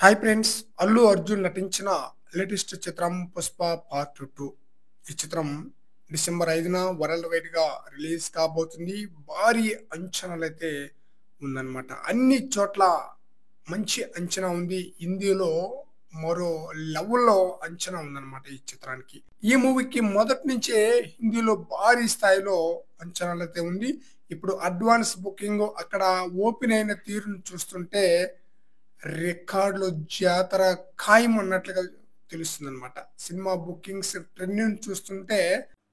Hi friends! Allu Arjun నటించిన latest చిత్రం 'Pushpa part 2'. ఈ చిత్రం డిసెంబర్ 5న వరల్డ్ వైడ్‌గా రిలీజ్ కాబోతుంది. భారీ అంచనాలైతే ఉందన్నమాట. అన్ని చోట్ల మంచి అంచనా ఉంది. హిందీలో మరో లెవెల్‌లో అంచనా ఉందన్నమాట ఈ చిత్రానికి. ఈ మూవీకి మొదటి నుంచే హిందీలో భారీ స్థాయిలో అంచనాలైతే ఉంది. ఇప్పుడు అడ్వాన్స్ బుకింగ్ అక్కడ ఓపెన్ అయిన తీరును చూస్తుంటే రికార్డులు జాతర ఖాయం అన్నట్లుగా తెలుస్తుందన్నమాట. సినిమా బుకింగ్స్ ట్రెండ్‌ని చూస్తుంటే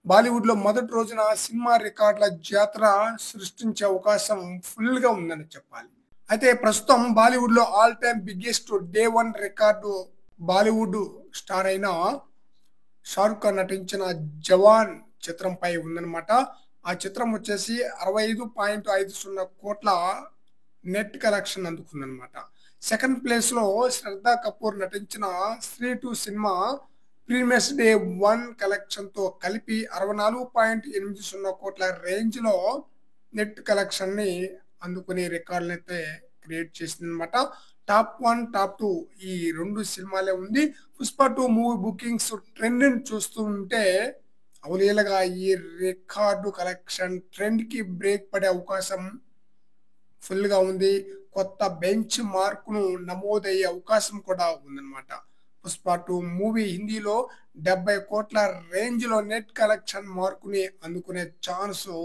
బాలీవుడ్‌లో మొదటి రోజున సినిమా రికార్డుల జాతర సృష్టించే అవకాశం ఫుల్‌గా ఉందని చెప్పాలి. అయితే ప్రస్తుతం బాలీవుడ్‌లో all time biggest day 1 record Bollywood star అయిన 'షారుఖ్ ఖాన్' నటించిన 'జవాన్' చిత్రంపై ఉందన్నమాట. ఆ చిత్రం వచ్చేసి 65.50 కోట్ల నెట్ కలెక్షన్ అందుకుందన్నమాట. సెకండ్ ప్లేస్‌లో 'శ్రద్ధా కపూర్' నటించిన 'స్త్రీ 2' సినిమా ప్రీవియస్ డే 1 కలెక్షన్‌తో కలిపి 64.80 కోట్ల రేంజ్‌లో నెట్ కలెక్షన్‌ని అందుకుని రికార్డులైతే క్రియేట్ చేసిందన్నమాట. టాప్ 1, టాప్ 2 ఈ 2 సినిమాలే ఉంది. 'పుష్ప 2' మూవీ బుకింగ్స్ ట్రెండ్‌ని చూస్తూ ఉంటే అవలీలగా ఈ రికార్డు కలెక్షన్ ట్రెండ్‌కి బ్రేక్ పడే అవకాశం ఫుల్‌గా ఉంది. కొత్త బెంచ్ మార్క్‌ను నమోదయ్యే అవకాశం కూడా ఉందన్నమాట. 'పుష్ప 2' మూవీ హిందీలో 70 కోట్ల రేంజ్‌లో నెట్ కలెక్షన్ మార్క్‌ని అందుకునే ఛాన్సు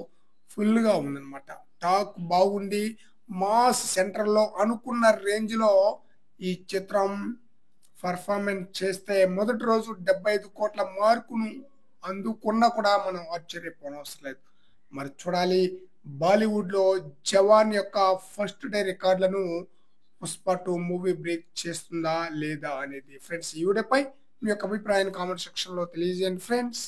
ఫుల్‌గా ఉందన్నమాట. టాక్ బాగుండి మాస్ సెంటర్‌లో అనుకున్న రేంజ్‌లో ఈ చిత్రం పెర్ఫార్మెన్స్ చేస్తే మొదటి రోజు 75 కోట్ల మార్కును అందుకున్నా కూడా మనం ఆశ్చర్యపోనవసరం లేదు. మరి చూడాలి బాలీవుడ్‌లో 'జవాన్' యొక్క ఫస్ట్ డే రికార్డులను 'పుష్ప 2' మూవీ బ్రేక్ చేస్తుందా లేదా అనేది. ఫ్రెండ్స్ ఈ వీడియోపై మీ యొక్క అభిప్రాయాన్ని కామెంట్ సెక్షన్‌లో తెలియజేయండి ఫ్రెండ్స్.